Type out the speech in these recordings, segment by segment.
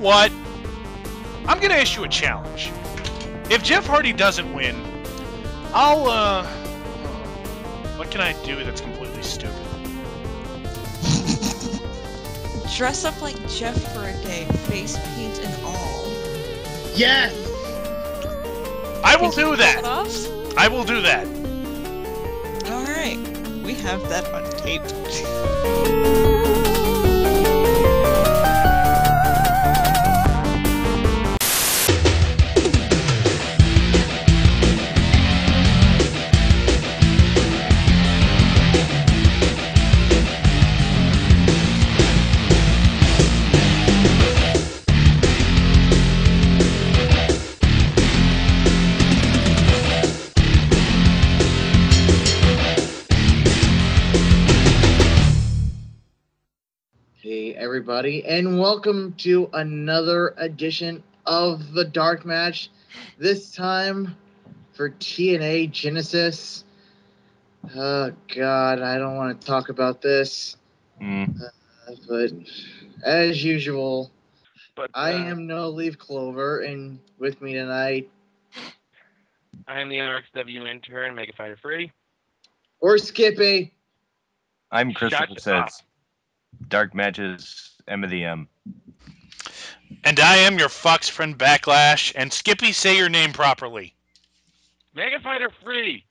what? I'm gonna issue a challenge. If Jeff Hardy doesn't win, I'll, what can I do that's completely stupid? Dress up like Jeff for a day, face paint and all. Yes! I will do that! Off? I will do that. Alright, we have that on tape. Everybody, and welcome to another edition of the Dark Match. This time for TNA Genesis. Oh God, I don't want to talk about this. But as usual, I am No Leaf Clover, and with me tonight, I am the RXW intern, Mega Fighter Free. Or Skippy. I'm Christopher Says. Dark Matches, M of the M. And I am your fox friend Backlash, and Skippy, say your name properly. Mega Fighter Free!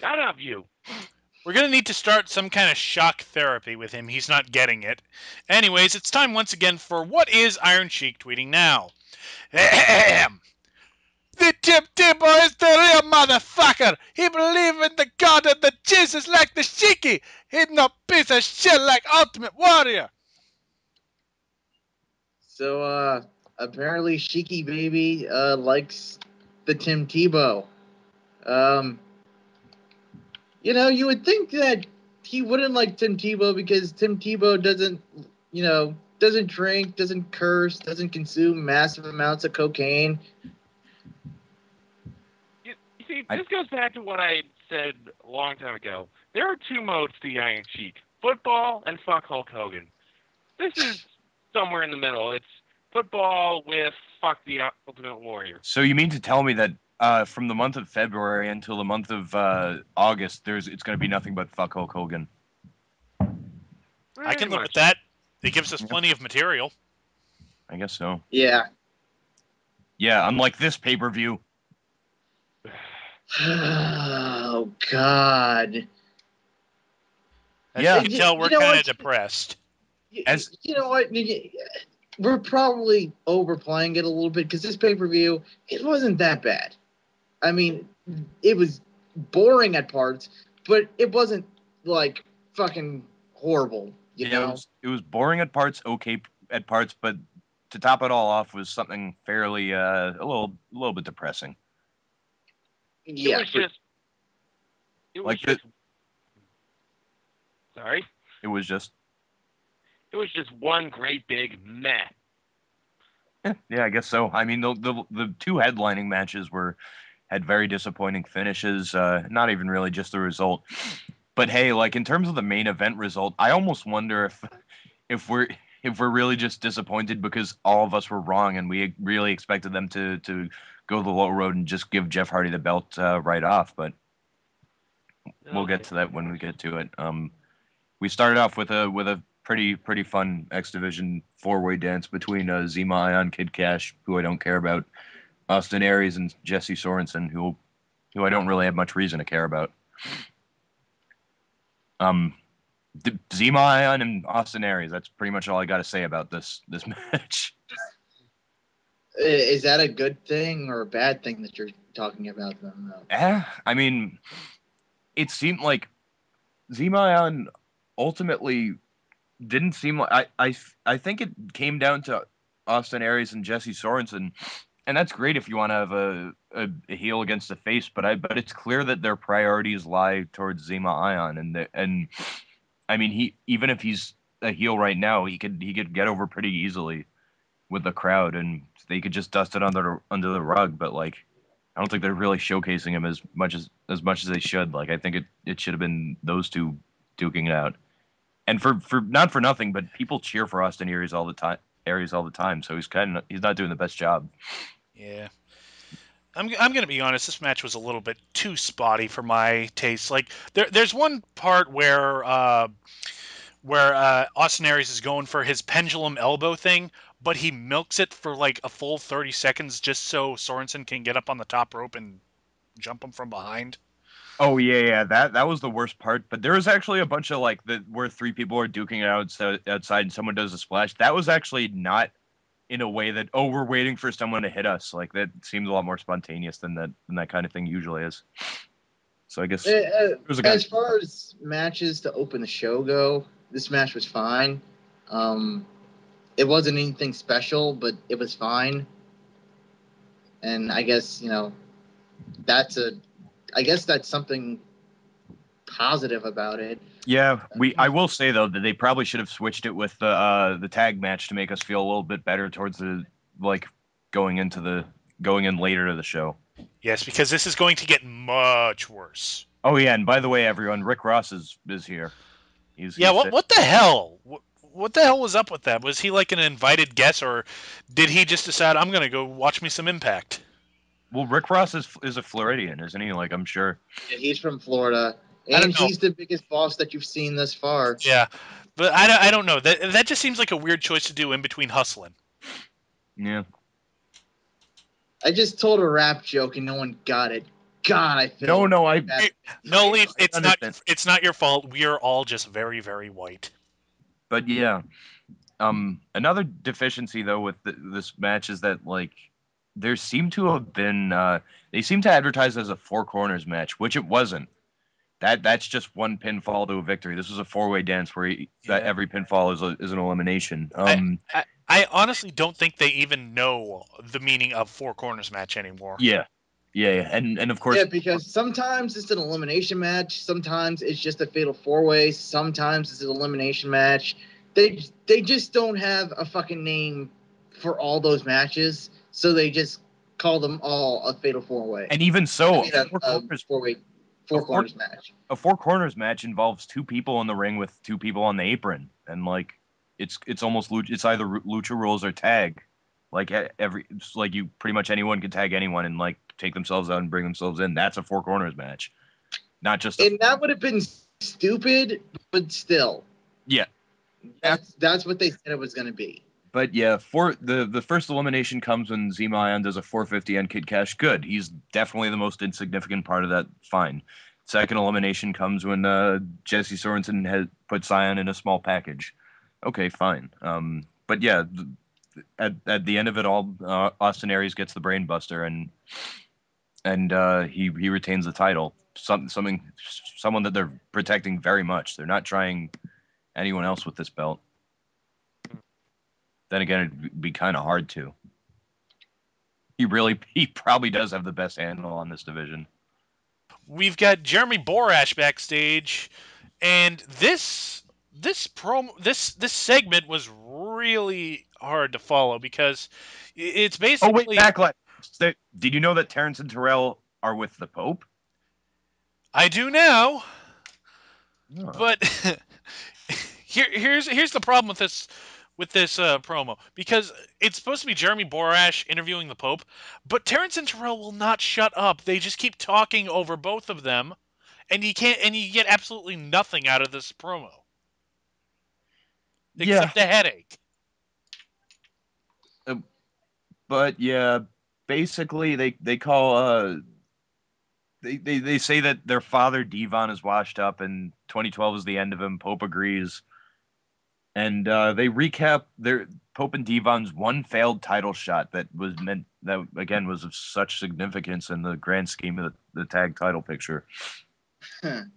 Shut up, you! We're going to need to start some kind of shock therapy with him. He's not getting it. Anyways, it's time once again for What is Iron Sheik Tweeting Now? Ahem. The Tip Tipper is the real motherfucker. He believes in the God of the Jesus like the Sheiky. He's no piece of shit like Ultimate Warrior. So, apparently Sheiky Baby, likes the Tim Tebow. You know, you would think that he wouldn't like Tim Tebow because Tim Tebow doesn't drink, doesn't curse, doesn't consume massive amounts of cocaine. You see, this goes back to what I said a long time ago. There are two modes to the Iron Sheik. Football and fuck Hulk Hogan. This is somewhere in the middle. It's football with fuck the Ultimate Warrior. So you mean to tell me that from the month of February until the month of August, it's going to be nothing but fuck Hulk Hogan? I can live with that. It gives us plenty of material. I guess so. Yeah. Yeah, unlike this pay-per-view. Oh, God. As you can tell, we're kind of depressed. You know what? We're probably overplaying it a little bit because this pay-per-view, it wasn't that bad. I mean, it was boring at parts, but it wasn't, like, fucking horrible, you know? It was boring at parts, okay at parts, but to top it all off was something fairly, a little bit depressing. Yeah. It was just one great big meh. Yeah, I guess so. I mean, the two headlining matches had very disappointing finishes. Not even really just the result, but hey, like in terms of the main event result, I almost wonder if we're really just disappointed because all of us were wrong and we really expected them to go the low road and just give Jeff Hardy the belt right off. But we'll get to that when we get to it. We started off with a pretty fun X Division 4-way dance between Zima Ion, Kid Cash, who I don't care about, Austin Aries, and Jesse Sorensen, who I don't really have much reason to care about. Zima Ion and Austin Aries, that's pretty much all I got to say about this match. Is that a good thing or a bad thing that you're talking about them, though? I mean, it seemed like Zima Ion ultimately didn't seem like I think it came down to Austin Aries and Jesse Sorensen, and that's great if you want to have a heel against a face, but it's clear that their priorities lie towards Zima Ion, and I mean even if he's a heel right now, he could get over pretty easily with the crowd, and they could just dust it under the rug, but like I don't think they're really showcasing him as much as they should. Like I think it should have been those two duking it out. And for not for nothing, but people cheer for Austin Aries all the time. areas all the time, so he's not doing the best job. Yeah. I'm going to be honest. This match was a little bit too spotty for my taste. Like there's one part where Austin Aries is going for his pendulum elbow thing, but he milks it for like a full 30 seconds just so Sorensen can get up on the top rope and jump him from behind. Oh yeah, that was the worst part. But there was actually a bunch of like where three people are duking it out outside and someone does a splash. That was actually not in a way that we're waiting for someone to hit us. Like that seems a lot more spontaneous than that kind of thing usually is. So I guess as far as matches to open the show go, this match was fine. It wasn't anything special, but it was fine. And I guess that's something positive about it. Yeah, I will say though that they probably should have switched it with the tag match to make us feel a little bit better towards the going in later to the show. Yes, because this is going to get much worse. Oh yeah, and by the way, everyone, Rick Ross is here. What the hell? What the hell was up with that? Was he like an invited guest, or did he just decide I'm gonna go watch me some Impact? Well, Rick Ross is a Floridian, isn't he? Like I'm sure. Yeah, he's from Florida, and he's the biggest boss that you've seen thus far. Yeah, but I don't know. That just seems like a weird choice to do in between hustling. Yeah. I just told a rap joke and no one got it. God, I feel no, Leaf. It's not your fault. We are all just very, very white. But yeah, another deficiency though with this match is that like there seemed to have been they seem to advertise as a four corners match, which it wasn't. That's just one pinfall to a victory. This was a four-way dance where every pinfall is an elimination. I honestly don't think they even know the meaning of four corners match anymore. Yeah, and of course, because sometimes it's an elimination match, sometimes it's just a fatal four-way, sometimes it's an elimination match. They just don't have a fucking name for all those matches, so they just call them all a fatal four-way. And even so, four corners match. A four corners match involves two people in the ring with two people on the apron, and like it's almost it's either lucha rules or tag. Like it's like you pretty much anyone can tag anyone and like take themselves out and bring themselves in. That's a four corners match, not just. And that would have been stupid, but still. Yeah. That's what they said it was going to be. But yeah, for the first elimination comes when Z-Mayan does a 450 on Kid Cash. Good. He's definitely the most insignificant part of that. Fine. Second elimination comes when Jesse Sorensen has put Zion in a small package. Okay, fine. But yeah, at the end of it all, Austin Aries gets the brain buster and he retains the title. Someone that they're protecting very much. They're not trying anyone else with this belt. Then again, it'd be kind of hard to. He probably does have the best handle on this division. We've got Jeremy Borash backstage, and this segment was really hard to follow because it's basically. Oh wait, Backlash. Did you know that Terrence and Terrell are with the Pope? I do now, oh. But here's the problem with this promo, because it's supposed to be Jeremy Borash interviewing the Pope, but Terrence and Terrell will not shut up. They just keep talking over both of them, and you get absolutely nothing out of this promo. Except a headache. But yeah, basically they call they say that their father Devon is washed up and 2012 is the end of him. Pope agrees. And they recap their Pope and Devon's one failed title shot that was again was of such significance in the grand scheme of the tag title picture. And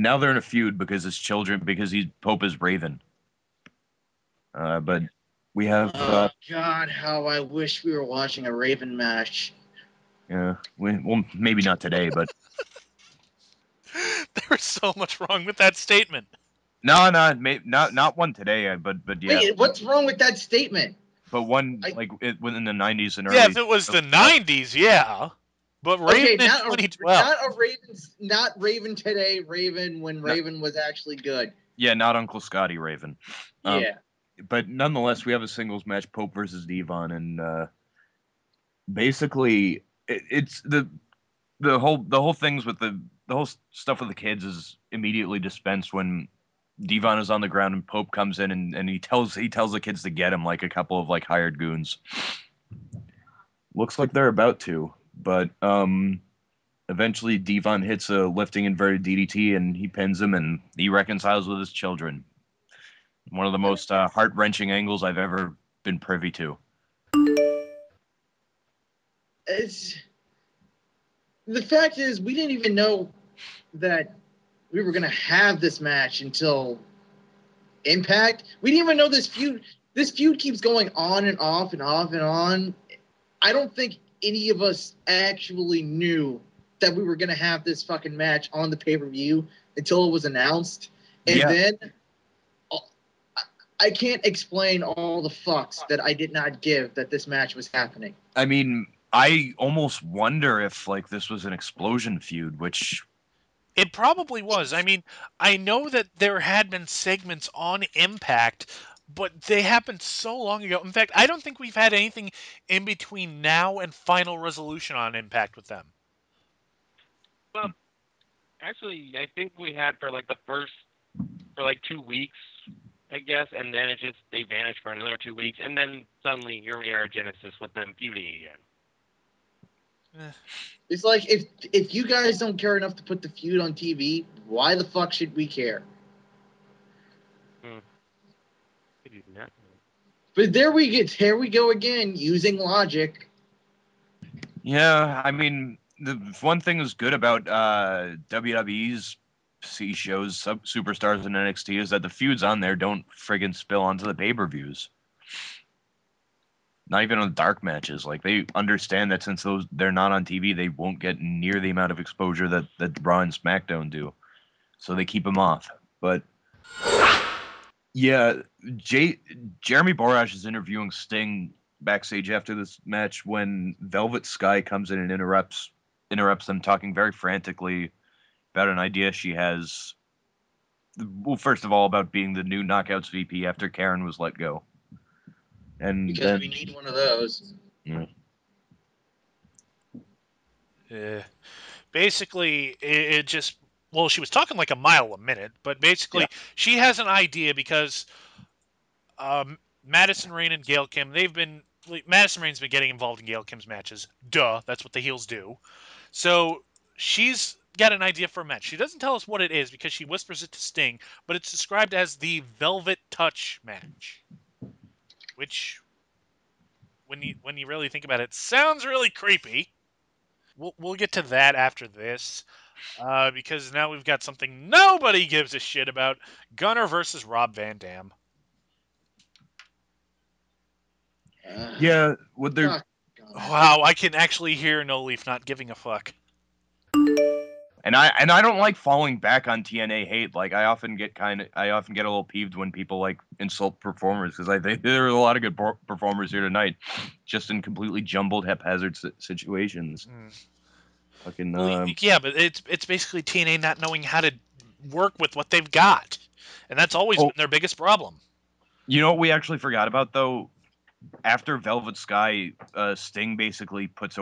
now they're in a feud because Pope is Raven. But we have. God, how I wish we were watching a Raven match. Yeah, well, maybe not today, but There's so much wrong with that statement. No, not one today, but yeah. Wait, what's wrong with that statement? But one within the 90s and early. Yeah, if it was the 90s, yeah. But Raven in 2012. Not Raven today, Raven when Raven was actually good. Yeah, not Uncle Scotty Raven. Yeah. but nonetheless, we have a singles match: Pope versus Devon, and basically, it's the whole things with the whole stuff with the kids is immediately dispensed when Devon is on the ground and Pope comes in and he tells the kids to get him like a couple of like hired goons. Looks like they're about to, but eventually Devon hits a lifting inverted DDT and he pins him and he reconciles with his children. One of the most heart wrenching angles I've ever been privy to. It's the fact is we didn't even know that we were gonna have this match until Impact. We didn't even know this feud. This feud keeps going on and off and off and on. I don't think any of us actually knew that we were gonna have this fucking match on the pay-per-view until it was announced, and then I can't explain all the fucks that I did not give that this match was happening. I mean, I almost wonder if like this was an explosion feud, which It probably was. I mean, I know that there had been segments on Impact, but they happened so long ago. In fact, I don't think we've had anything in between now and Final Resolution on Impact with them. Well, actually, I think we had for like 2 weeks, I guess, and then they vanished for another 2 weeks, and then suddenly here we are at Genesis with them feuding again. It's like if you guys don't care enough to put the feud on TV, why the fuck should we care? But there we go again, using logic. yeah, I mean, the one thing that's good about WWE's C shows, Superstars and NXT, is that the feuds on there don't friggin' spill onto the pay-per-views. Not even on dark matches. Like they understand that since they're not on TV, they won't get near the amount of exposure that Raw and SmackDown do. So they keep them off. But yeah, Jeremy Borash is interviewing Sting backstage after this match when Velvet Sky comes in and interrupts them, talking very frantically about an idea she has. Well, first of all, about being the new Knockouts VP after Karen was let go. And Because then, we need one of those. Basically, it just, well, she was talking like a mile a minute, but basically, she has an idea because Madison Rayne and Gail Kim, Madison Rayne's been getting involved in Gail Kim's matches. Duh, that's what the heels do. So she's got an idea for a match. She doesn't tell us what it is because she whispers it to Sting, but it's described as the Velvet Touch match, which, when you really think about it, sounds really creepy. We'll get to that after this, because now we've got something nobody gives a shit about: Gunner versus Rob Van Dam. yeah, what they're Fuck. Wow, I can actually hear No Leaf not giving a fuck. and I don't like falling back on TNA hate. Like I often get a little peeved when people like insult performers because I think there are a lot of good performers here tonight, just in completely jumbled, haphazard situations. Fucking Well, yeah, but it's basically TNA not knowing how to work with what they've got, and that's always been their biggest problem. You know what we actually forgot about though? After Velvet Sky, Sting basically puts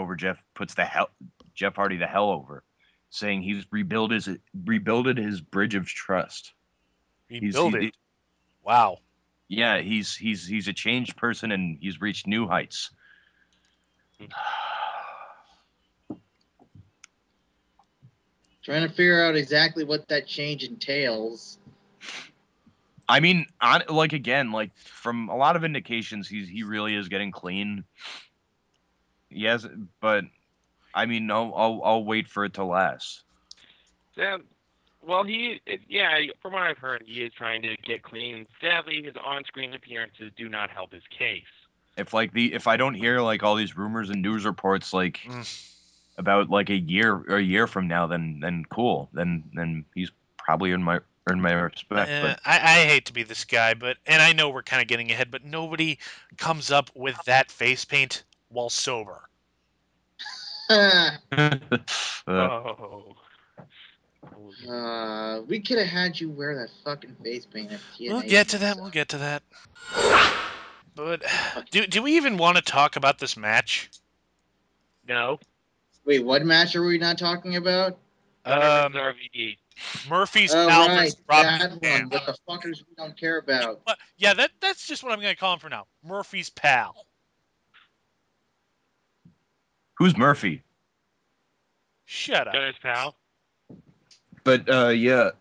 Jeff Hardy the hell over, saying he's rebuilded his bridge of trust. Rebuild it. Wow. Yeah, he's a changed person and he's reached new heights. Trying to figure out exactly what that change entails. I mean, like from a lot of indications, he really is getting clean. Yes, but I mean, I'll wait for it to last. Yeah, well, from what I've heard, he is trying to get clean. Sadly, his on-screen appearances do not help his case. If I don't hear like all these rumors and news reports like about like a year from now, then cool. Then he's probably earned my respect. But I hate to be this guy, and I know we're kind of getting ahead, but nobody comes up with that face paint while sober. Oh. We could have had you wear that fucking face paint at TNA. We'll get to that. We'll get to that. But do we even want to talk about this match? No. Wait, what match are we not talking about? Gunner versus RVD. Murphy's Oh, pal right, versus Robbie that Van. one. What the fuckers we don't care about. Yeah, that's just what I'm going to call him for now. Murphy's pal. Who's Murphy? Shut up. Gunner's pal. But yeah,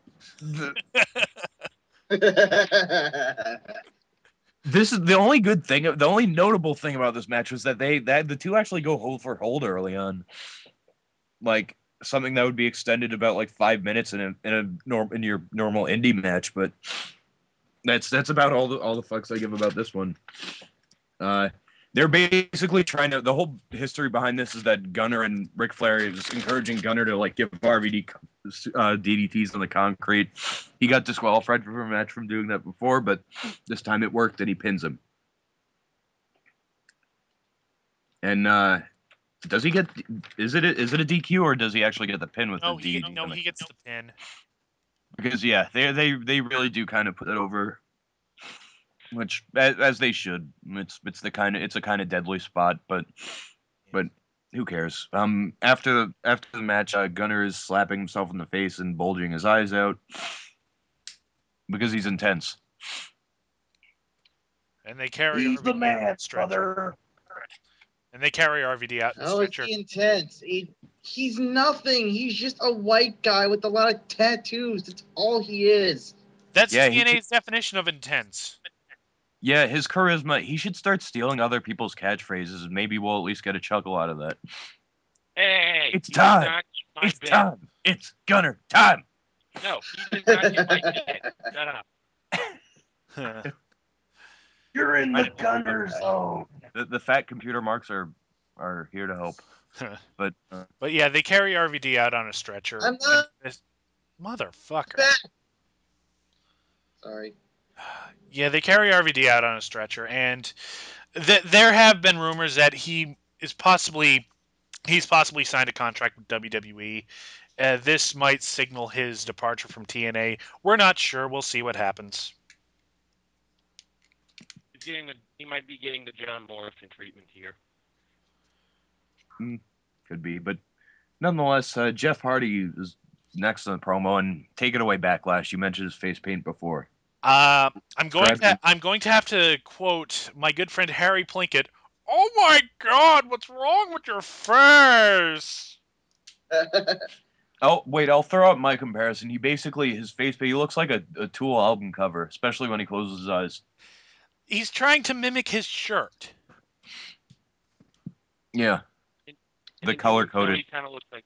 this is the only good thing. The only notable thing about this match was that the two actually go hold for hold early on, like something that would be extended about like 5 minutes in your normal indie match. But that's about all the fucks I give about this one. They're basically trying to. The whole history behind this is that Gunner and Ric Flair is encouraging Gunner to like give RVD DDTs on the concrete. He got disqualified from a match from doing that before, but this time it worked and he pins him. And does he get? Is it a DQ or does he actually get the pin with the DDT? No, he gets the pin. Because yeah, they really do kind of put it over. Which, as they should, it's a kind of deadly spot, but who cares? After the match, Gunner is slapping himself in the face and bulging his eyes out because he's intense. And they carry He's RVD the man, out brother. And they carry RVD out in the Oh, is stretcher. he intense? He's nothing. He's just a white guy with a lot of tattoos. That's all he is. That's Yeah, TNA's definition of intense. Yeah, his charisma. He should start stealing other people's catchphrases, and maybe we'll at least get a chuckle out of that. Hey, It's he time. did not get my It's bit. time. It's Gunner time. No, he did not get my bit. Shut up. You're in the Gunner zone. The fat computer marks are here to help. But But yeah, they carry RVD out on a stretcher. I'm not Motherfucker. back. Sorry. Yeah, they carry RVD out on a stretcher, and there have been rumors that he's possibly signed a contract with WWE. This might signal his departure from TNA. We're not sure. We'll see what happens. He might be getting the John Morrison treatment here. could be, but nonetheless, Jeff Hardy is next on the promo, and take it away, Backlash. You mentioned his face paint before. I'm going to have to quote my good friend Harry Plinkett. Oh my God! What's wrong with your face? Oh wait, I'll throw out my comparison. His face paint. He looks like a Tool album cover, especially when he closes his eyes. He's trying to mimic his shirt. Yeah, the color coded. He kind of looks like.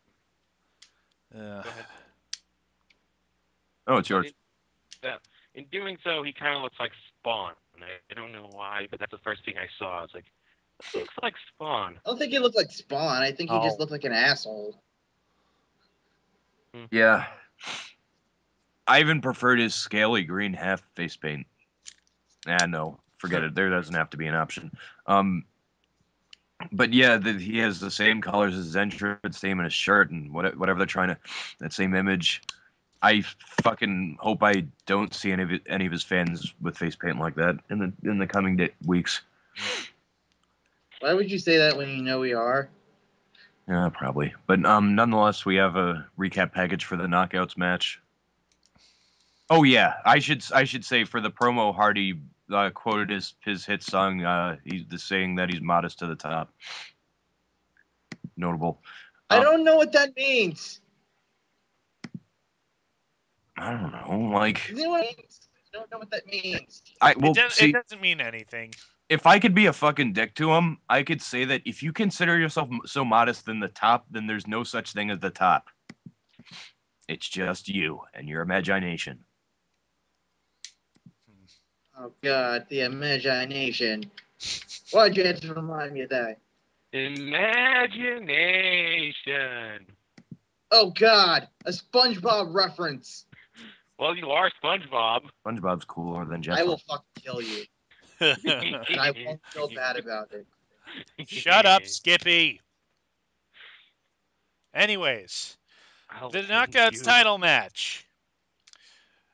Go ahead. Oh, it's yours. In doing so, he kind of looks like Spawn. I don't know why, but that's the first thing I saw. I was like, it looks like Spawn. I don't think he looked like Spawn. I think he just looked like an asshole. Yeah. I even preferred his scaly green half face paint. No, forget it. There doesn't have to be an option. But yeah, he has the same colors as his entrance name and his shirt and whatever they're trying to. That same image. I fucking hope I don't see any of his fans with face paint like that in the coming weeks. Why would you say that when you know we are? Yeah, probably. But nonetheless, we have a recap package for the Knockouts match. Oh yeah, I should say for the promo, Hardy quoted his hit song. He's saying that he's modest to the top. Notable. I don't know what that means. I don't know. Like, You know what it means? I don't know what that means. It doesn't mean anything. If I could be a fucking dick to him, I could say that if you consider yourself so modest than the top, then there's no such thing as the top. It's just you and your imagination. Oh God, the imagination. Why'd you have to remind me of that? Imagination. Oh God, a SpongeBob reference. Well, you are SpongeBob. SpongeBob's cooler than Jeff. I will fucking kill you. And I won't feel bad about it. Shut up, Skippy. Anyways, The thank Knockouts you. title match.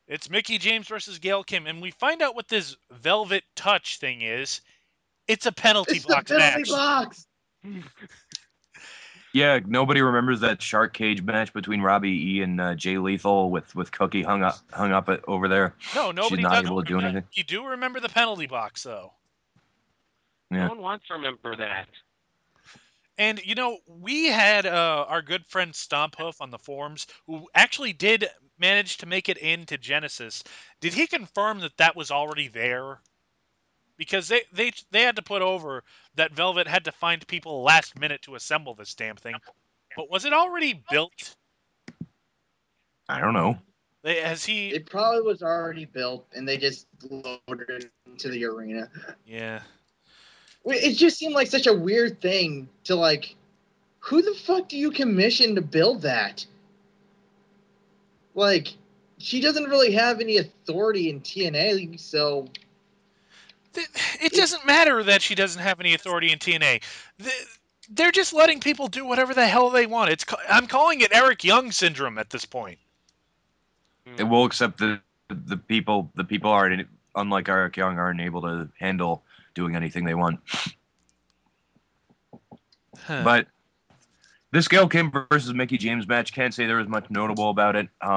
It's Mickey James versus Gail Kim, and we find out what this Velvet Touch thing is. It's a penalty It's the box penalty match. box. Yeah, nobody remembers that shark cage match between Robbie E and Jay Lethal with Cookie hung up over there. No, She's nobody not does. able to do anything. You do remember the penalty box, though. No Yeah. one wants to remember that. And, we had our good friend Stomphoof on the forums who actually did manage to make it into Genesis. Did he confirm that that was already there? Because they had to put over that Velvet had to find people last minute to assemble this damn thing. But was it already built? I don't know. Has he? It probably was already built, and they just loaded it into the arena. Yeah. It just seemed like such a weird thing to like. Who the fuck do you commission to build that? Like, she doesn't really have any authority in TNA, so It doesn't matter that she doesn't have any authority in TNA. They're just letting people do whatever the hell they want. I'm calling it Eric Young syndrome at this point. It will accept the people aren't, unlike Eric Young, aren't able to handle doing anything they want. Huh. But this Gail Kim versus Mickey James match, can't say there was much notable about it. I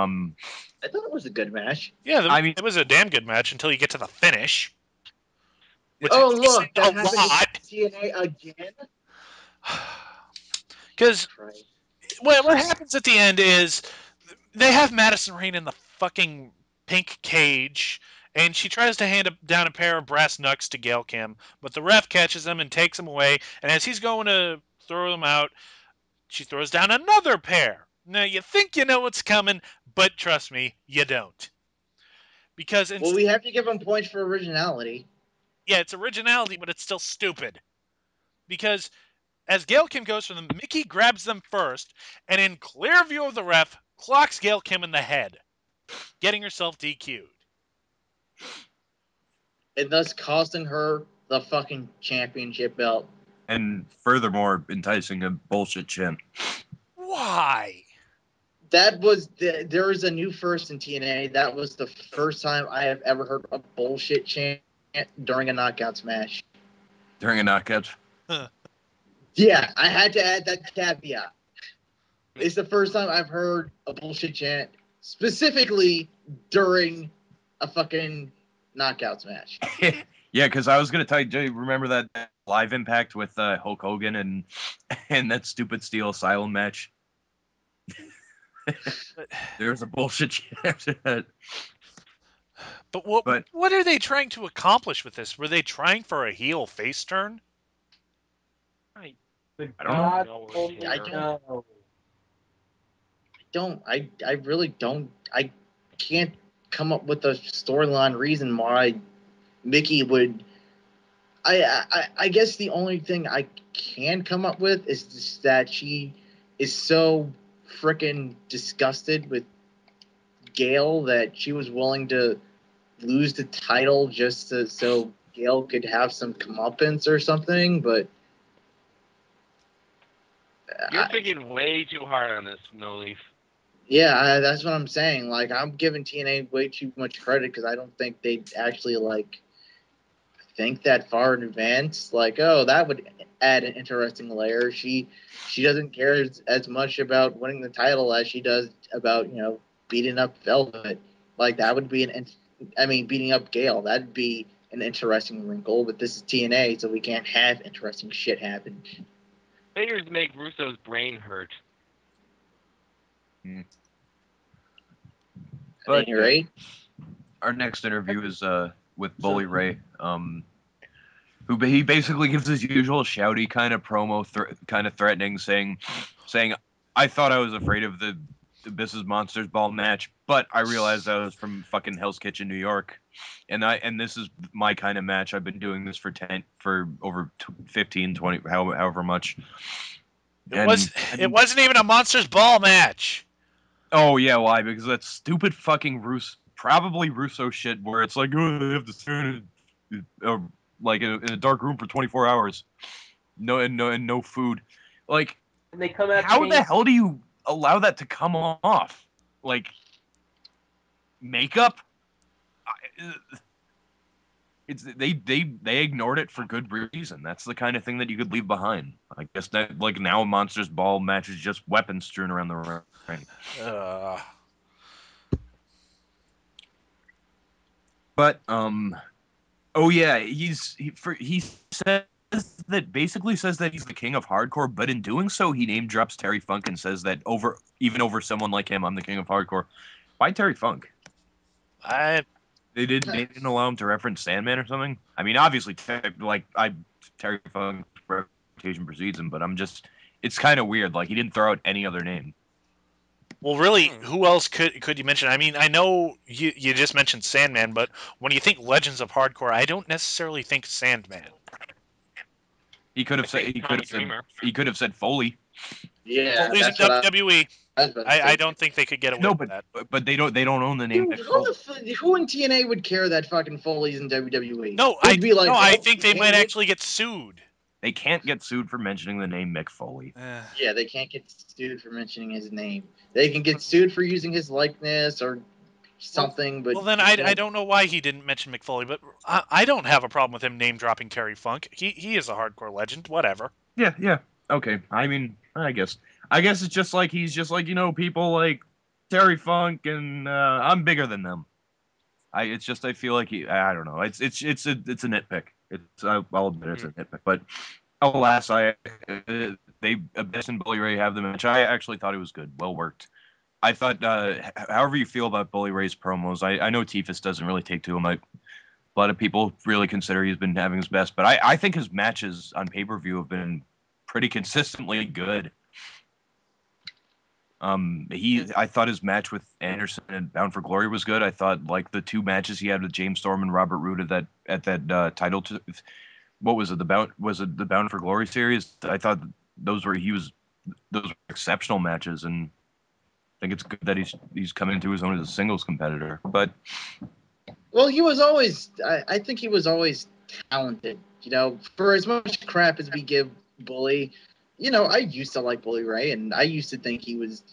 thought it was a good match. Yeah, I mean, it was a damn good match until you get to the finish. Which Oh, is look, that a happened lot. in TNA again? Because Right. what happens at the end is they have Madison Rain in the fucking pink cage, and she tries to hand down a pair of brass knucks to Gail Kim, but the ref catches them and takes them away. And as he's going to throw them out, she throws down another pair. Now you think you know what's coming, but trust me, you don't. Because Well, we have to give him points for originality. yeah, it's originality, but it's still stupid. Because as Gail Kim goes for them, Mickey grabs them first, and in clear view of the ref, clocks Gail Kim in the head, getting herself DQ'd. And thus costing her the fucking championship belt. and furthermore, enticing a bullshit chant. Why? That was there is a new first in TNA. That was the first time I have ever heard a bullshit chant during a knockouts match. During a knockout. Yeah, I had to add that caveat. It's the first time I've heard a bullshit chant specifically during a fucking knockouts match. Yeah, because I was gonna tell you, do you remember that live Impact with Hulk Hogan and that stupid Steel Asylum match? There was a bullshit chant. But what But- what are they trying to accomplish with this? Were they trying for a heel face turn? I don't know. No one cares. I really don't. I can't come up with a storyline reason why Mickey would. I guess the only thing I can come up with is just that she is so freaking disgusted with Gail that she was willing to lose the title just so Gail could have some comeuppance or something. But You're thinking way too hard on this, No Leaf. yeah, that's what I'm saying. Like, I'm giving TNA way too much credit because I don't think they actually like think that far in advance. Like, oh, that would add an interesting layer. She doesn't care as much about winning the title as she does about beating up Velvet. Like, that would be beating up Gail. That'd be an interesting wrinkle. But this is TNA, so we can't have interesting shit happen. Figures make Russo's brain hurt. But at any rate, Our next interview is with Bully Ray, he basically gives his usual shouty kind of promo, kind of threatening, saying, I thought I was afraid of the Mrs. Monsters Ball match, but I realized I was from fucking Hell's Kitchen, New York, and this is my kind of match. I've been doing this for over 15, 20, however much. It wasn't even a Monsters Ball match. Oh yeah, why? Because that stupid fucking probably Russo shit where it's like, oh, they have to stand like in a dark room for 24 hours, no food. Like, And they come out. how the hell do you allow that to come off? Like, makeup? They ignored it for good reason. That's the kind of thing that you could leave behind. I guess that, like, now Monsters Ball match is just weapons strewn around the ring. But oh yeah, he says that basically says that he's the king of hardcore, but in doing so, he name drops Terry Funk and says that even over someone like him, I'm the king of hardcore. Why Terry Funk? They didn't allow him to reference Sandman or something. I mean, obviously, Terry Funk's reputation precedes him, but it's kind of weird. Like, he didn't throw out any other name. Well, really, who else could you mention? I mean, I know you just mentioned Sandman, but when you think Legends of Hardcore, I don't necessarily think Sandman. He could have said Foley. Yeah, Foley's in that's what WWE. I don't think they could get away with that. But they don't own the name. Dude, who in TNA would care that fucking Foley's in WWE? No, I think they might actually get sued. They can't get sued for mentioning the name Mick Foley. Yeah, they can't get sued for mentioning his name. They can get sued for using his likeness or something. But then I don't know why he didn't mention Mick Foley, but I don't have a problem with him name dropping Terry Funk. He is a hardcore legend. Whatever. Yeah. Okay. I mean, I guess it's just like he's just like, people like Terry Funk, and I'm bigger than them. I feel like I don't know. It's a nitpick. I'll admit it's a nitpick, but alas, Abyss and Bully Ray have the match. I actually thought it was good, well worked. I thought, however you feel about Bully Ray's promos, I know Tifus doesn't really take to him. A lot of people really consider he's been having his best, but I think his matches on pay-per-view have been pretty consistently good. I thought his match with Anderson and Bound for Glory was good. I thought, like, the two matches he had with James Storm and Robert Roode at that title. What was it? The Bound for Glory series? I thought those were exceptional matches, and I think it's good that he's come into his own as a singles competitor. But well, he was always. I think he was always talented. For as much crap as we give Bully. I used to like Bully Ray, and I used to think he was,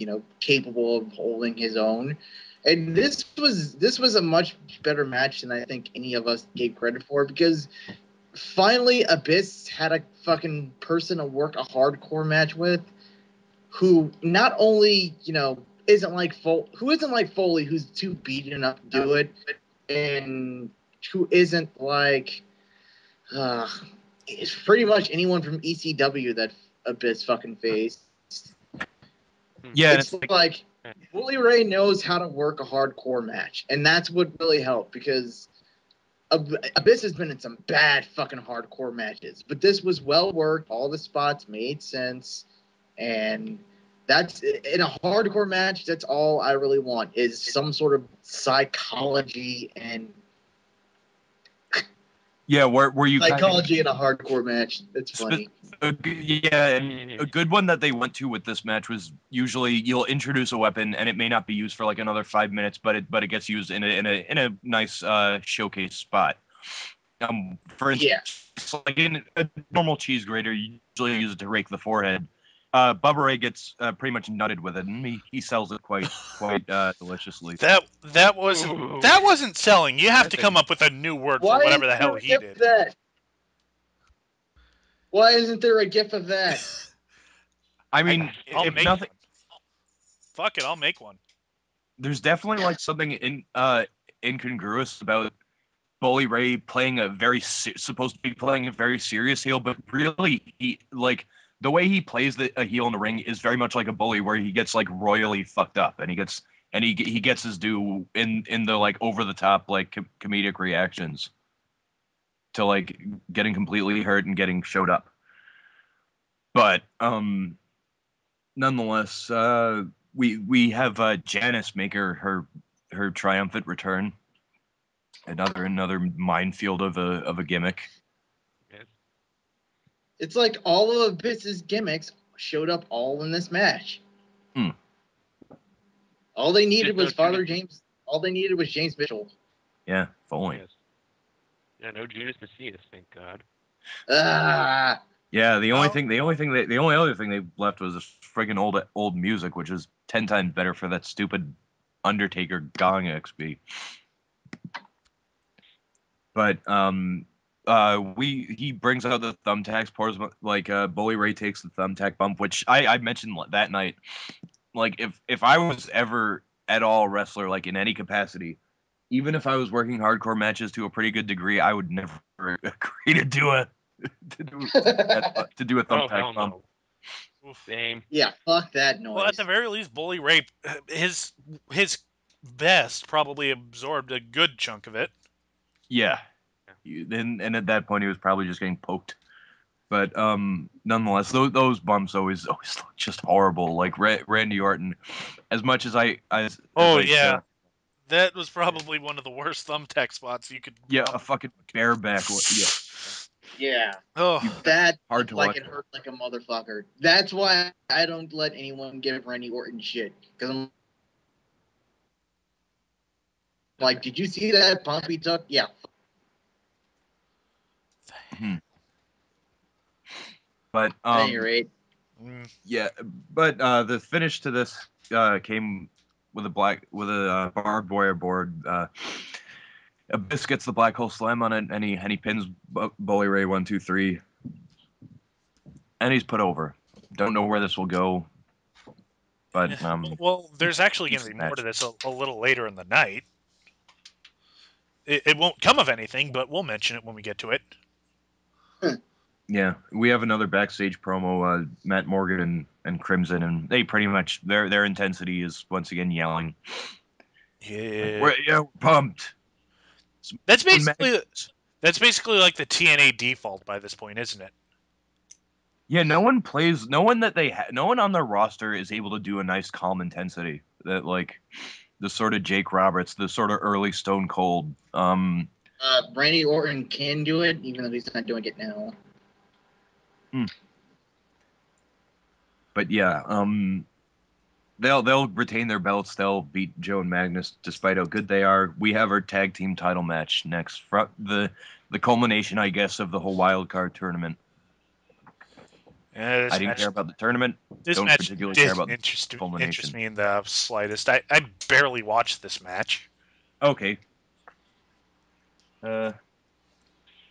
capable of holding his own. And this was a much better match than I think any of us gave credit for, because finally Abyss had a fucking person to work a hardcore match with, who not only, isn't like Foley, who's too beaten up to do it, and who isn't like it's pretty much anyone from ECW that Abyss fucking face. Yeah, it's like Bully Ray knows how to work a hardcore match, and that's what really helped, because Abyss has been in some bad fucking hardcore matches, but this was well worked. All the spots made sense, and that's in a hardcore match. That's all I really want, is some sort of psychology and. Yeah, where you psychology in a hardcore match. That's funny. A good one that they went to with this match was usually you'll introduce a weapon and it may not be used for like another 5 minutes, but it gets used in a nice showcase spot. For instance, like in a normal cheese grater, you usually use it to rake the forehead. Bubba Ray gets pretty much nutted with it, and he sells it quite deliciously. That wasn't selling. You have to come up with a new word for whatever the hell he did. Why isn't there a gif of that? I mean, if nothing, fuck it, I'll make one. There's definitely like something incongruous about Bully Ray supposed to be playing a very serious heel, but really the way he plays a heel in the ring is very much like a bully, where he gets like royally fucked up, and he gets his due in the like over the top like comedic reactions to like getting completely hurt and getting showed up. But nonetheless, we have Janice make her triumphant return. Another minefield of a gimmick. It's like all of Abyss's gimmicks showed up all in this match. All they needed was James. All they needed was James Mitchell. Yeah, Foley. Yeah, no Judas Messias, thank God. Yeah, the only Oh. other thing they left was this friggin' old music, which is 10 times better for that stupid Undertaker Gong XP. But he brings out the thumbtacks, pours like Bully Ray takes the thumbtack bump, which I mentioned that night. Like if I was ever at all a wrestler, like in any capacity, even if I was working hardcore matches to a pretty good degree, I would never agree to do a to do a Oh, thumbtack hell bump. no. Same. Yeah, fuck that Well, at noise. the very least, Bully Ray, his vest probably absorbed a good chunk of it. Yeah. And at that point, he was probably just getting poked. But nonetheless, those bumps always look just horrible. Like Randy Orton, as much as as Oh I yeah, that was probably one of the worst thumbtack spots you could. yeah, a fucking bareback. Yeah, Yeah, Oh, that hard to like watch. it hurt like a motherfucker. That's why I don't let anyone give Randy Orton shit. Because I'm like, did you see that bump he took? Yeah. Hmm. But At any rate, yeah, but the finish to this came with a barbed wire board. Abyss gets the black hole slam on it, and he pins Bully Ray 1, 2, 3, and he's put over. Don't know where this will go, but well, there's actually going to be decent more match. to this a little later in the night. It won't come of anything, but we'll mention it when we get to it. Yeah, we have another backstage promo. Matt Morgan and Crimson, and they pretty much their intensity is once again yelling. Yeah, We're pumped. that's basically like the TNA default by this point, isn't it? Yeah, no one on their roster is able to do a nice calm intensity that like the sort of Jake Roberts, the sort of early Stone Cold. Randy Orton can do it, even though he's not doing it now. But yeah, they'll retain their belts. They'll beat Joe and Magnus despite how good they are. We have our tag team title match next, the culmination, I guess, of the whole wild card tournament. I didn't care about the tournament. This Don't match particularly care didn't about the culmination. interest me in the slightest. I barely watched this match. Okay.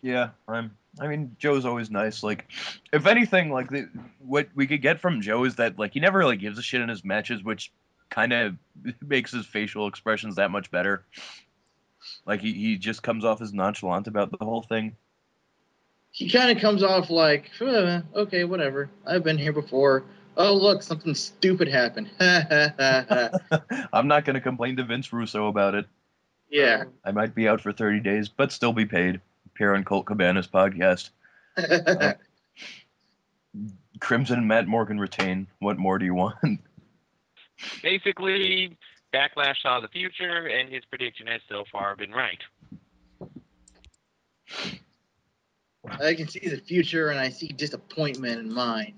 Yeah, I mean, Joe's always nice. Like, if anything, like what we could get from Joe is that like he never really gives a shit in his matches, which kind of makes his facial expressions that much better. Like he just comes off as nonchalant about the whole thing. He kind of comes off like, okay, whatever. I've been here before. Oh, look, something stupid happened. I'm not going to complain to Vince Russo about it. Yeah. I might be out for 30 days, but still be paid. Appear on Colt Cabana's podcast. Crimson and Matt Morgan retain. What more do you want? Basically, Backlash saw the future, and his prediction has so far been right. I can see the future, and I see disappointment in mine.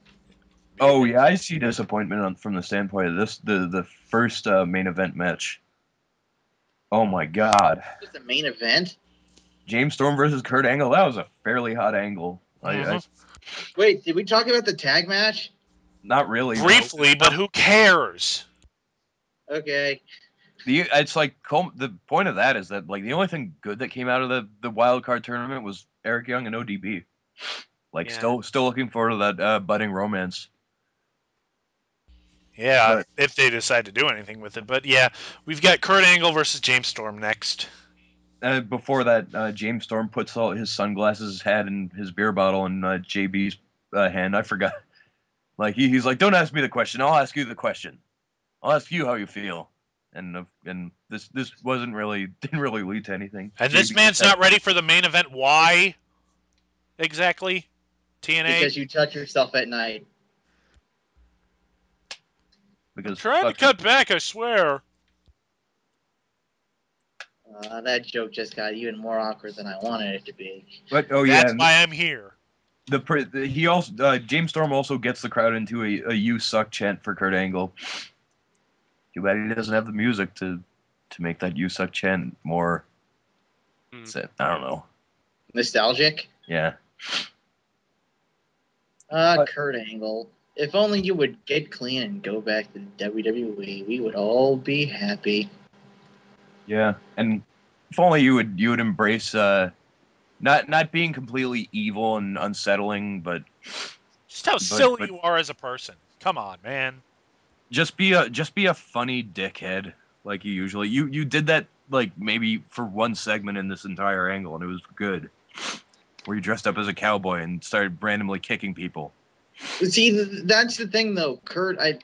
Oh yeah, I see disappointment from the standpoint of the first main event match. Oh my god, Just the main event. James Storm versus Kurt Angle. That was a fairly hot angle. Wait, did we talk about the tag match? Not really. Briefly, but who cares? Okay. It's like the point of that is that like the only thing good that came out of the wild card tournament was Eric Young and ODB. Like still looking forward to that budding romance. Yeah, if they decide to do anything with it. But yeah, we've got Kurt Angle versus James Storm next. Before that, James Storm puts all his sunglasses, his hat, and his beer bottle in JB's hand. I forgot. Like he's like, "Don't ask me the question. I'll ask you the question. I'll ask you how you feel." And this didn't really lead to anything. And this man's not ready for the main event. Why? Exactly. TNA. Because you touch yourself at night. Because trying to cut back, I swear. That joke just got even more awkward than I wanted it to be. But that's why I'm here. He also James Storm also gets the crowd into a "You suck" chant for Kurt Angle. Too bad he doesn't have the music to make that "You suck" chant more. I don't know. Nostalgic. Yeah. Kurt Angle. If only you would get clean and go back to WWE, we would all be happy. Yeah, and if only you would embrace not being completely evil and unsettling, but Just how silly you are as a person. Come on, man. just be a funny dickhead like you usually you did that like maybe for one segment in this entire angle and it was good. Where you dressed up as a cowboy and started randomly kicking people. See, that's the thing though, Kurt. I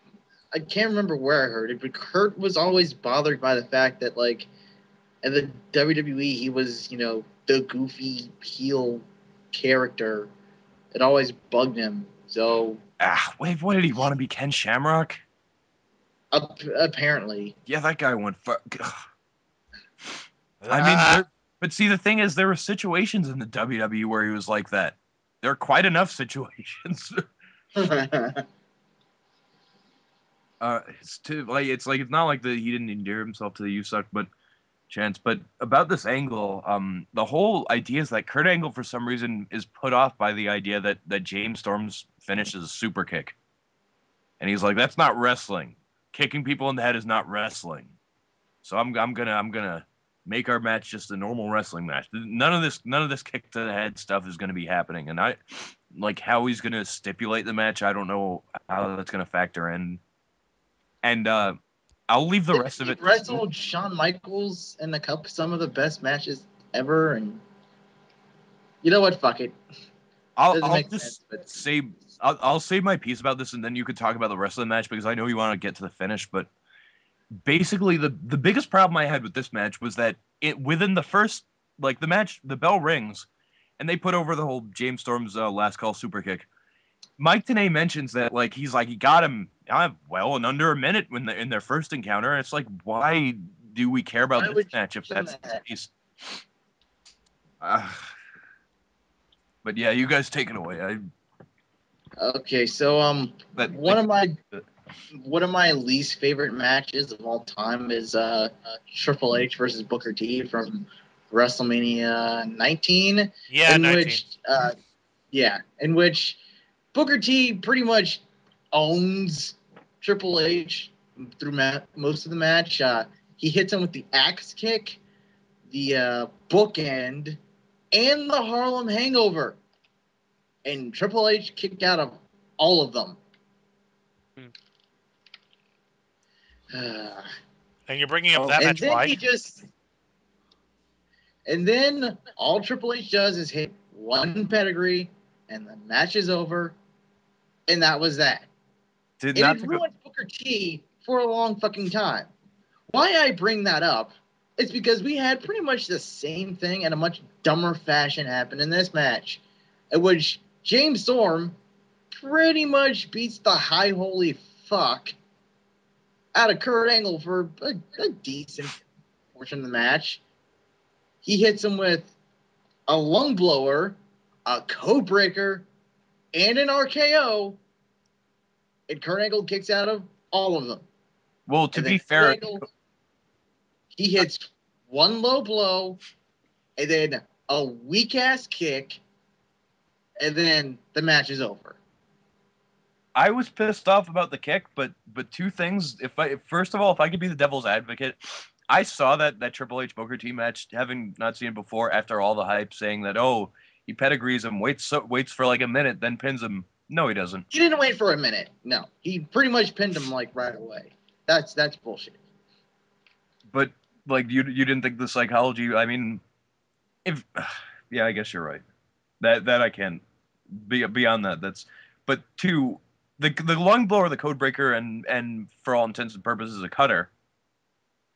can't remember where I heard it, but Kurt was always bothered by the fact that like in the WWE he was the goofy heel character. It always bugged him. So Wait, what did he want to be, Ken Shamrock? Apparently. Yeah, that guy went. I mean, but see, the thing is, there were situations in the WWE where he was like that. There are quite enough situations. It's not like he didn't endear himself to the "you suck" but chance. But about this angle, the whole idea is that Kurt Angle for some reason is put off by the idea that James Storm's finish is a super kick, and he's like, "That's not wrestling. Kicking people in the head is not wrestling." So I'm gonna make our match just a normal wrestling match. None of this kick to the head stuff is gonna be happening, and I like how he's gonna stipulate the match. I don't know how that's gonna factor in, and I'll leave the rest of it. Wrestled Shawn Michaels in some of the best matches ever, and you know what? Fuck it. I'll say my piece about this, and then you could talk about the rest of the match because I know you want to get to the finish. But basically, the biggest problem I had with this match was that within the first the match, the bell rings, and they put over the whole James Storm's last call super kick. Mike Tenay mentions that he got him in under a minute in their first encounter. And it's like, why do we care about this match if that's the case? But yeah, you guys take it away. Okay, so one of my least favorite matches of all time is Triple H versus Booker T from WrestleMania 19. Yeah, 19. In which Booker T pretty much owns Triple H through most of the match. He hits him with the axe kick, the bookend, and the Harlem Hangover. And Triple H kicked out of all of them. And you're bringing up that match, why? And then all Triple H does is hit one pedigree, and the match is over, and that was that. It ruined Booker T for a long fucking time. Why I bring that up is because we had pretty much the same thing in a much dumber fashion happen in this match, in which James Storm pretty much beats the high holy fuck out of Kurt Angle for a decent portion of the match. He hits him with a lung blower, a code breaker, and an RKO, and Kurt Angle kicks out of all of them. Well, to be fair, he hits one low blow, and then a weak ass kick, and then the match is over. I was pissed off about the kick, but two things. First of all, if I could be the devil's advocate, I saw that Triple H Booker T match, having not seen it before, after all the hype, saying that he pedigrees him, waits for like a minute, then pins him. No, he doesn't. He didn't wait for a minute. No, he pretty much pinned him right away. That's bullshit. But you didn't think the psychology? I mean, yeah, I guess you're right. That I can't beyond that. But two. The lung blower, the code breaker, and for all intents and purposes, a cutter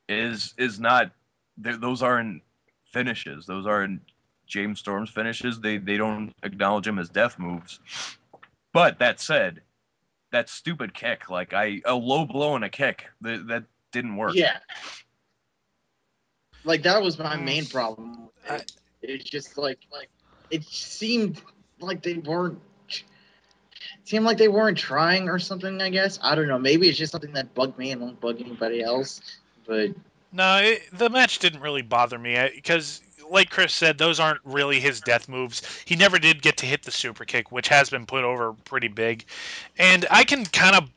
is not. Those aren't finishes. Those aren't James Storm's finishes. They don't acknowledge him as death moves. But that said, that stupid kick, a low blow and a kick, that didn't work. Yeah, that was my main problem. It's just it seemed like they weren't. Seemed like they weren't trying or something, I guess. I don't know. Maybe it's just something that bugged me and won't bug anybody else. But no, the match didn't really bother me because, like Chris said, those aren't really his death moves. He never did get to hit the super kick, which has been put over pretty big. And I can kind of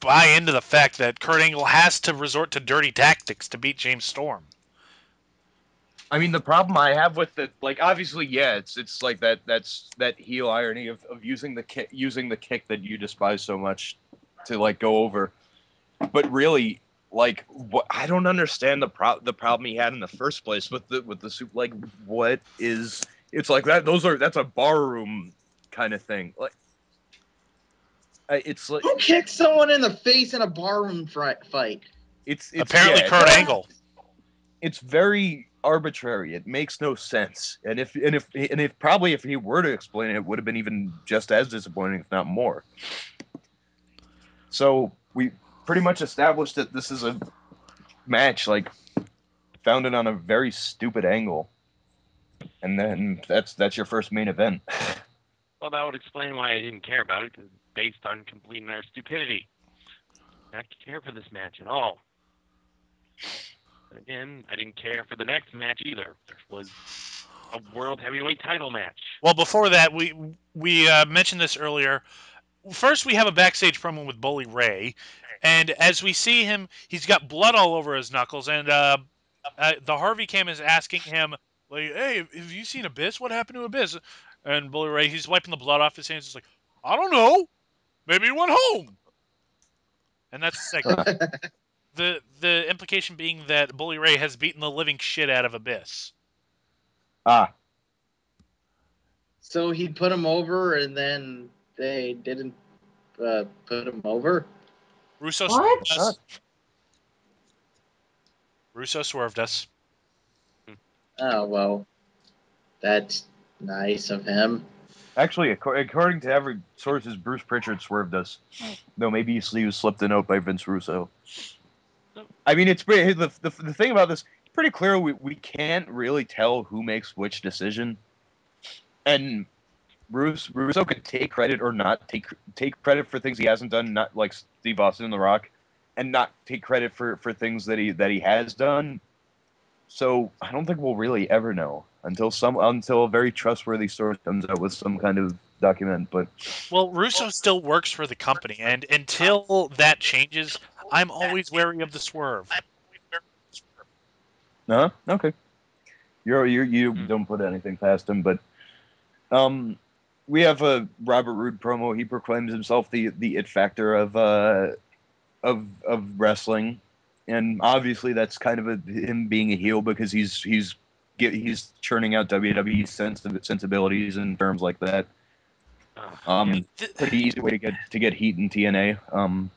buy into the fact that Kurt Angle has to resort to dirty tactics to beat James Storm. I mean, the problem I have with it, like, obviously, yeah, it's like that's that heel irony of using the kick that you despise so much to like go over. But really, like, what I don't understand the problem he had in the first place with the soup. Like, what is it's like that? That's a barroom kind of thing. Like, it's like Who kicks someone in the face in a barroom fight? it's Apparently, yeah, Kurt Angle. it's very arbitrary. It makes no sense. And if probably if he were to explain it, it would have been even just as disappointing, if not more. So we pretty much established that this is a match like founded on a very stupid angle, and then that's your first main event. Well, that would explain why I didn't care about it, because it's based on complete and utter stupidity. I didn't care for this match at all. Again, I didn't care for the next match either, which was a world heavyweight title match. Well, before that, we mentioned this earlier. First, we have a backstage promo with Bully Ray, and as we see him, he's got blood all over his knuckles, and the Harvey Cam is asking him, like, "Hey, have you seen Abyss? What happened to Abyss?" And Bully Ray, he's wiping the blood off his hands. He's like, "I don't know. Maybe he went home." And that's the segment. The implication being that Bully Ray has beaten the living shit out of Abyss. So he put him over, and then they didn't put him over. Russo What? swerved us. Russo swerved us. Oh, well, that's nice of him. Actually, according to every sources, Bruce Pritchard swerved us. Though maybe he was slipped a note by Vince Russo. I mean, it's pretty, the thing about this, it's pretty clear we can't really tell who makes which decision. And Russo could take credit or not take credit for things he hasn't done, not like Steve Austin and The Rock, and not take credit for things that he has done. So I don't think we'll really ever know until a very trustworthy source comes out with some kind of document. But Well, Russo still works for the company, and until that changes, I'm always wary of the swerve. Okay, you don't put anything past him, but we have a Robert Roode promo. He proclaims himself the it factor of wrestling, and obviously that's kind of him being a heel because he's churning out WWE sensibilities and terms like that. Pretty easy way to get heat in TNA.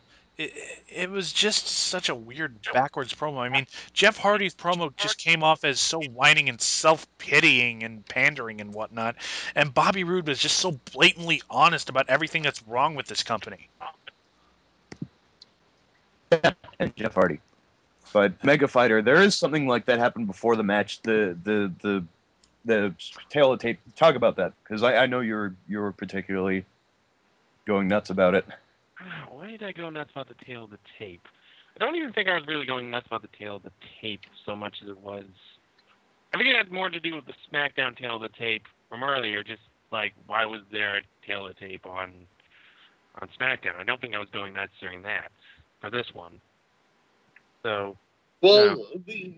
It was just such a weird backwards promo. I mean, Jeff Hardy's promo just came off as so whining and self-pitying and pandering and whatnot, and Bobby Roode was just so blatantly honest about everything that's wrong with this company. And Jeff Hardy. But Mega Fighter, there is something like that happened before the match. The tail of tape. Talk about that, because I know you were particularly going nuts about it. Why did I go nuts about the tail of the tape? I don't even think I was really going nuts about the tail of the tape so much as it was. I think it had more to do with the SmackDown tail of the tape from earlier. Just like, why was there a tail of the tape on SmackDown? I don't think I was going nuts during that for this one. So. Well,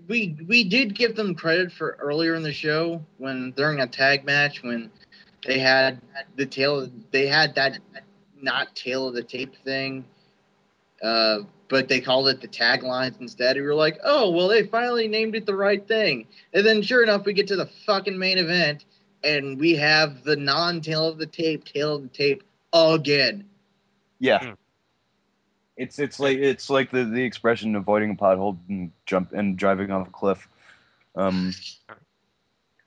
we did give them credit for earlier in the show when during a tag match when they had that not tail of the tape thing, but they called it the taglines instead. We were like, oh, well, they finally named it the right thing. And then sure enough, we get to the fucking main event and we have the non-tail of the tape, tail of the tape again. Yeah. It's like the expression avoiding a pothole and driving off a cliff.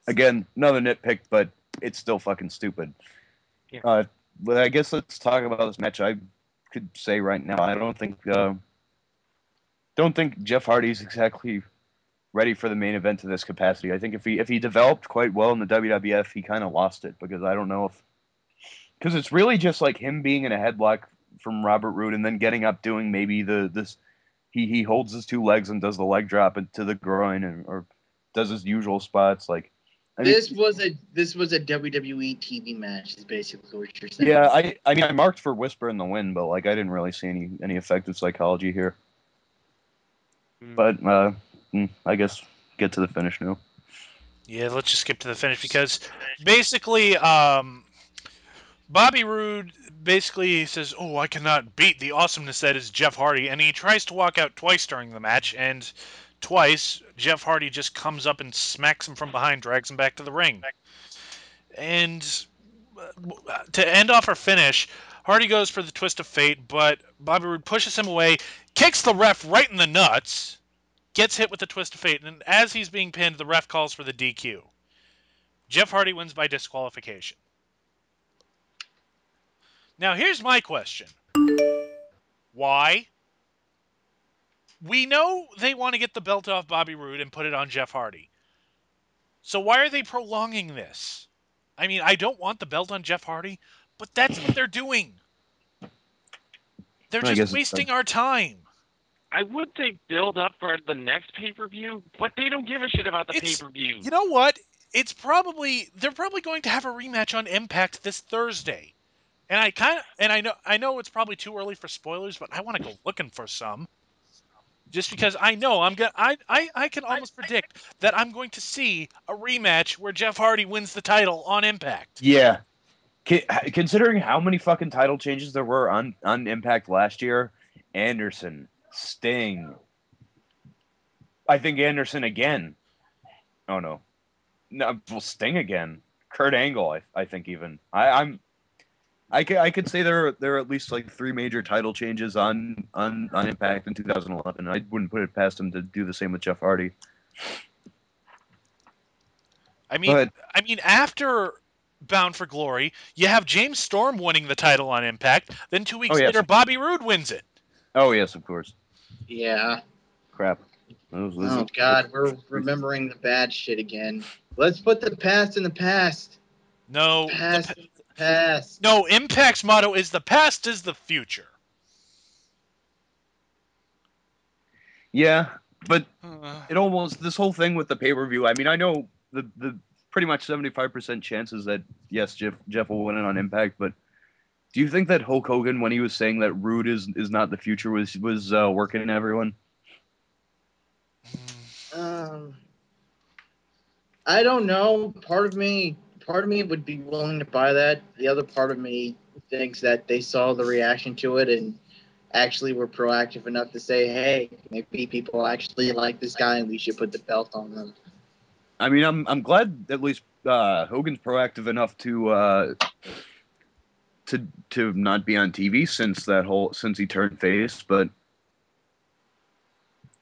Again, another nitpick, but it's still fucking stupid. Yeah. But I guess let's talk about this match. I could say right now, I don't think Jeff Hardy's exactly ready for the main event in this capacity. I think if he developed quite well in the WWF, he kind of lost it because I don't know because it's really just like him being in a headlock from Robert Roode and then getting up doing maybe he holds his two legs and does the leg drop into the groin or does his usual spots like This was a WWE TV match. Is basically what you're saying. Yeah, I mean I marked for Whisper in the Wind, but like I didn't really see any effective psychology here. But I guess get to the finish now. Yeah, let's just skip to the finish because basically, Bobby Roode basically says, "Oh, I cannot beat the awesomeness that is Jeff Hardy," and he tries to walk out twice during the match, and twice Jeff Hardy just comes up and smacks him from behind, drags him back to the ring. And to end off our finish, Hardy goes for the twist of fate, but Bobby Roode pushes him away, kicks the ref right in the nuts, gets hit with the twist of fate, and as he's being pinned, the ref calls for the DQ. Jeff Hardy wins by disqualification. Now, here's my question. Why? We know they want to get the belt off Bobby Roode and put it on Jeff Hardy. So why are they prolonging this? I mean, I don't want the belt on Jeff Hardy, but that's what they're doing. They're just wasting our time. I would say build up for the next pay-per-view, but they don't give a shit about the pay-per-view. You know what? They're probably going to have a rematch on Impact this Thursday. And I know it's probably too early for spoilers, but I want to go looking for some. Just because I know I can almost predict that I'm going to see a rematch where Jeff Hardy wins the title on Impact. Yeah. Considering how many fucking title changes there were on Impact last year, Anderson, Sting. I think Anderson again. Oh no, well Sting again. Kurt Angle. I think even. I could say there are at least like 3 major title changes on Impact in 2011. I wouldn't put it past him to do the same with Jeff Hardy. I mean, after Bound for Glory, you have James Storm winning the title on Impact. Then 2 weeks later, Bobby Roode wins it. Oh yes, of course. Yeah. Crap. Oh God, we're remembering the bad shit again. Let's put the past in the past. No. Past. No, Impact's motto is the past is the future. Yeah, but it almost this whole thing with the pay-per-view. I mean, I know the pretty much 75% chances that yes, Jeff will win it on Impact, but do you think that Hulk Hogan, when he was saying that Roode is not the future, was working everyone? I don't know. Part of me would be willing to buy that. The other part of me thinks that they saw the reaction to it and actually were proactive enough to say, "Hey, maybe people actually like this guy, and we should put the belt on them." I mean, I'm glad at least Hogan's proactive enough to not be on TV since he turned face, but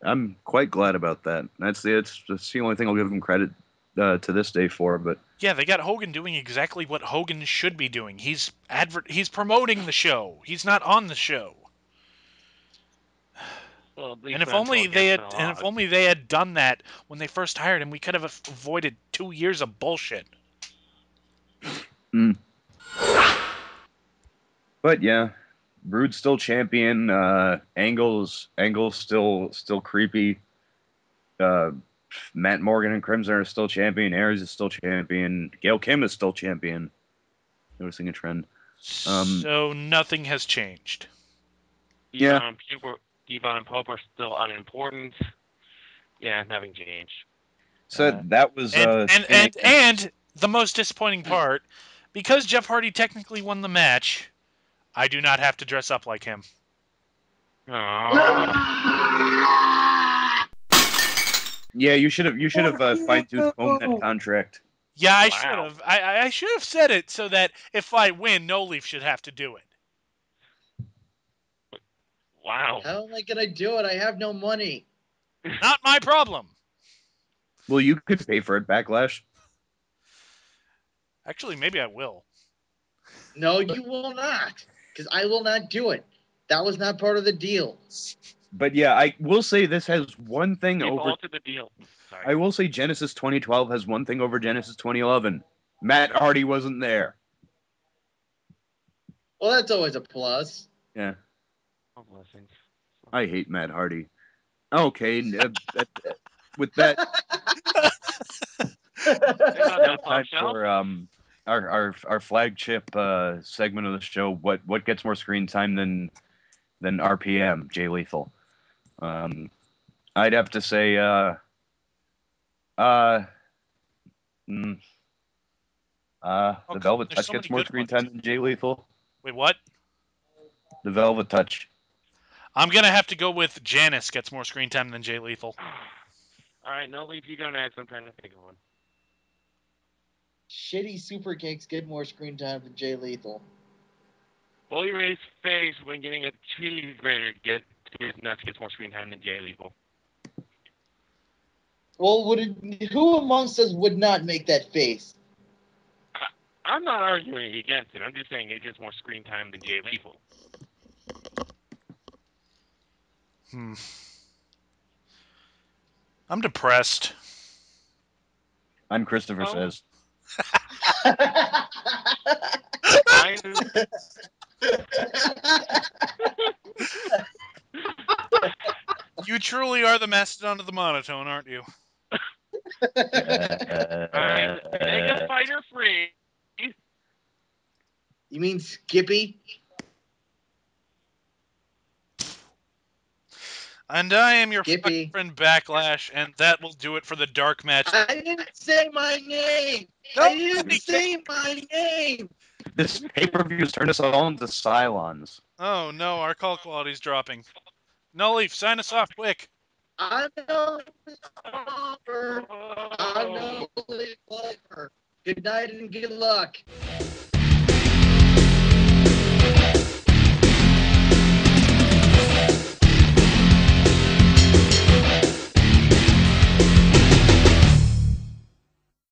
I'm quite glad about that. That's the only thing I'll give him credit to this day for. But yeah, they got Hogan doing exactly what Hogan should be doing. He's promoting the show. He's not on the show. Well, and if only they had done that when they first hired him, we could have avoided 2 years of bullshit. But yeah, Roode's still champion. Angle's still creepy. Matt Morgan and Crimson are still champion. Aries is still champion. Gail Kim is still champion. Noticing a trend. So nothing has changed. Devon and Pope are still unimportant. Yeah, nothing changed. So that was and the most disappointing part, because Jeff Hardy technically won the match, I do not have to dress up like him. Yeah, you should have fine-tooth combed that contract. Yeah, I should have. I should have said it so that if I win, No Leaf should have to do it. Wow. How am I gonna do it? I have no money. Not my problem. Well, you could pay for it, Backlash. Actually, maybe I will. No, you will not, because I will not do it. That was not part of the deal. But yeah, I will say this has one thing over the deal. Sorry. I will say Genesis 2012 has one thing over Genesis 2011. Matt Hardy wasn't there. Well, that's always a plus. Yeah. Oh, blessings. I hate Matt Hardy. Okay, with that. Now it's time for our flagship segment of the show. What gets more screen time than RPM? Jay Lethal. I'd have to say uh, mm, the Velvet there's Touch so gets many more good screen ones. time than Jay Lethal. Wait, what? The Velvet Touch. I'm gonna have to go with Janice gets more screen time than Jay Lethal. All right, no leave. You go next. I'm trying to think of one. Shitty super kicks get more screen time than Jay Lethal. Bully Ray's face when getting a cheese grater gets more screen time than Jay Lethal. Well, who amongst us would not make that face? I'm not arguing against it. I'm just saying it gets more screen time than Jay Lethal. I'm depressed. I'm Christopher Oh. Says. You truly are the mastodon of the monotone, aren't you? Alright, make a fighter free. You mean Skippy? And I am your Skippy. fucking friend Backlash, and that will do it for the dark match. I didn't say my name. No, I didn't say my name. This pay-per-view has turned us all into Cylons. Oh no, our call quality's dropping. No Leaf, sign us off quick. I'm no Oliver. I'm no Oliver. Good night and good luck.